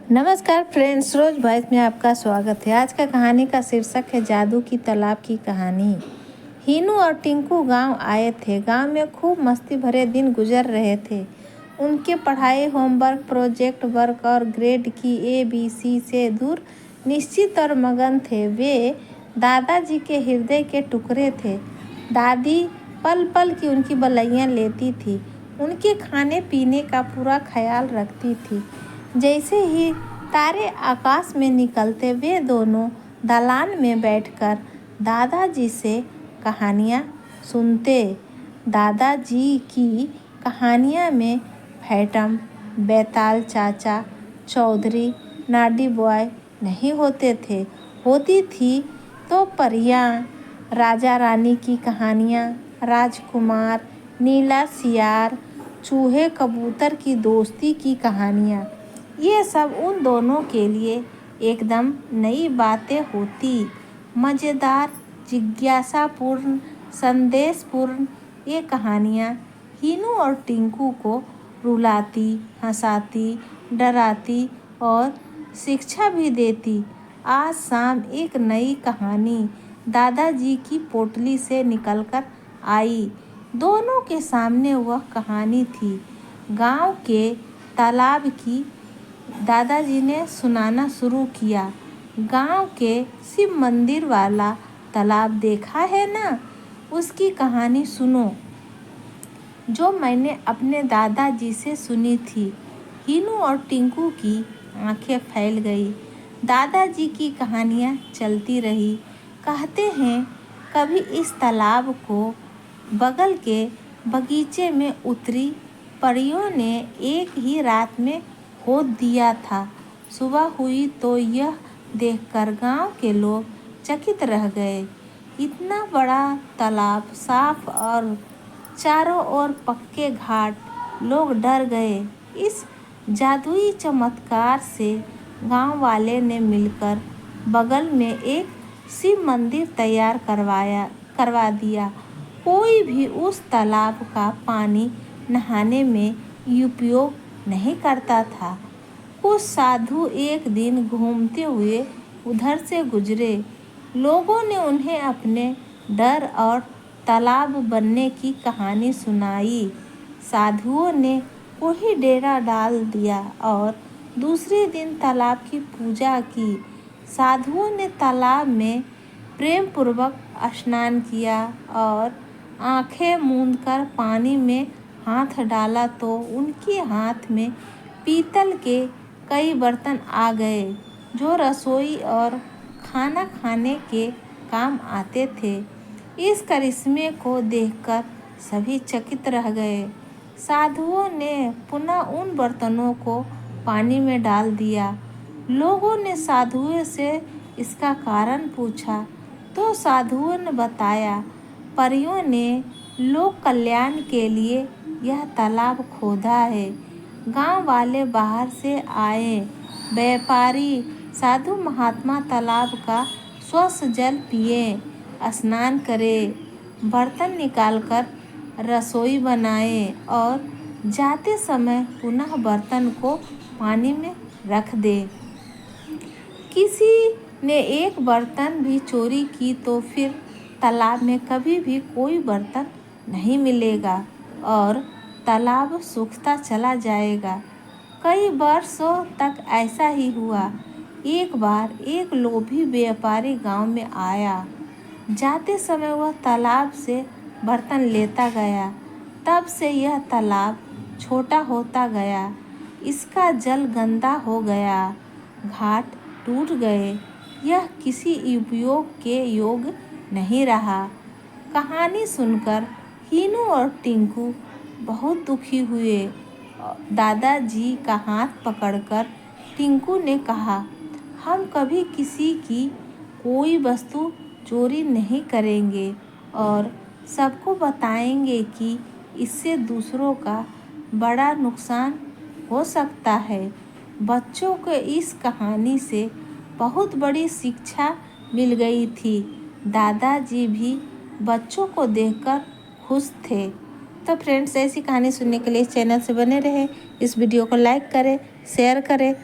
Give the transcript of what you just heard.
नमस्कार फ्रेंड्स, रोज वॉइस में आपका स्वागत है। आज का कहानी का शीर्षक है जादू की तालाब की कहानी। हीनू और टिंकू गांव आए थे। गांव में खूब मस्ती भरे दिन गुजर रहे थे। उनके पढ़ाई, होमवर्क, प्रोजेक्ट वर्क और ग्रेड की ABC से दूर निश्चित और मगन थे। वे दादाजी के हृदय के टुकड़े थे। दादी पल पल की उनकी भलाइयाँ लेती थी, उनके खाने पीने का पूरा ख्याल रखती थी। जैसे ही तारे आकाश में निकलते, वे दोनों दालान में बैठकर दादाजी से कहानियाँ सुनते। दादाजी की कहानियाँ में फैंटम, बेताल चाचा, चौधरी, नाडी बॉय नहीं होते थे। होती थी तो परियाँ, राजा रानी की कहानियाँ, राजकुमार, नीला सियार, चूहे कबूतर की दोस्ती की कहानियाँ। ये सब उन दोनों के लिए एकदम नई बातें होती। मज़ेदार, जिज्ञासापूर्ण, संदेशपूर्ण ये कहानियाँ हीनू और टिंकू को रुलाती, हंसाती, डराती और शिक्षा भी देती। आज शाम एक नई कहानी दादाजी की पोटली से निकलकर आई। दोनों के सामने वह कहानी थी गांव के तालाब की। दादाजी ने सुनाना शुरू किया। गांव के शिव मंदिर वाला तालाब देखा है ना, उसकी कहानी सुनो, जो मैंने अपने दादाजी से सुनी थी। हीनू और टिंकू की आंखें फैल गई। दादाजी की कहानियाँ चलती रही। कहते हैं कभी इस तालाब को बगल के बगीचे में उतरी परियों ने एक ही रात में खोद दिया था। सुबह हुई तो यह देखकर गांव के लोग चकित रह गए। इतना बड़ा तालाब, साफ और चारों ओर पक्के घाट। लोग डर गए। इस जादुई चमत्कार से गांव वाले ने मिलकर बगल में एक शिव मंदिर तैयार करवा दिया। कोई भी उस तालाब का पानी नहाने में उपयोग नहीं करता था। कुछ साधु एक दिन घूमते हुए उधर से गुजरे। लोगों ने उन्हें अपने डर और तालाब बनने की कहानी सुनाई। साधुओं ने वही डेरा डाल दिया और दूसरे दिन तालाब की पूजा की। साधुओं ने तालाब में प्रेम पूर्वक स्नान किया और आंखें मूंदकर पानी में हाथ डाला तो उनके हाथ में पीतल के कई बर्तन आ गए, जो रसोई और खाना खाने के काम आते थे। इस करिश्मे को देखकर सभी चकित रह गए। साधुओं ने पुनः उन बर्तनों को पानी में डाल दिया। लोगों ने साधुओं से इसका कारण पूछा तो साधुओं ने बताया, परियों ने लोक कल्याण के लिए यह तालाब खोदा है। गांव वाले बाहर से आए व्यापारी, साधु महात्मा तालाब का स्वच्छ जल पिए, स्नान करें, बर्तन निकालकर रसोई बनाए और जाते समय पुनः बर्तन को पानी में रख दे। किसी ने एक बर्तन भी चोरी की तो फिर तालाब में कभी भी कोई बर्तन नहीं मिलेगा और तालाब सूखता चला जाएगा। कई वर्षों तक ऐसा ही हुआ। एक बार एक लोभी व्यापारी गांव में आया। जाते समय वह तालाब से बर्तन लेता गया। तब से यह तालाब छोटा होता गया। इसका जल गंदा हो गया, घाट टूट गए। यह किसी उपयोग के योग्य नहीं रहा। कहानी सुनकर हीनू और टिंकू बहुत दुखी हुए। दादाजी का हाथ पकड़कर टिंकू ने कहा, हम कभी किसी की कोई वस्तु चोरी नहीं करेंगे और सबको बताएंगे कि इससे दूसरों का बड़ा नुकसान हो सकता है। बच्चों को इस कहानी से बहुत बड़ी शिक्षा मिल गई थी। दादाजी भी बच्चों को देखकर खुश थे। तो फ्रेंड्स, ऐसी कहानी सुनने के लिए इस चैनल से बने रहे। इस वीडियो को लाइक करें, शेयर करें।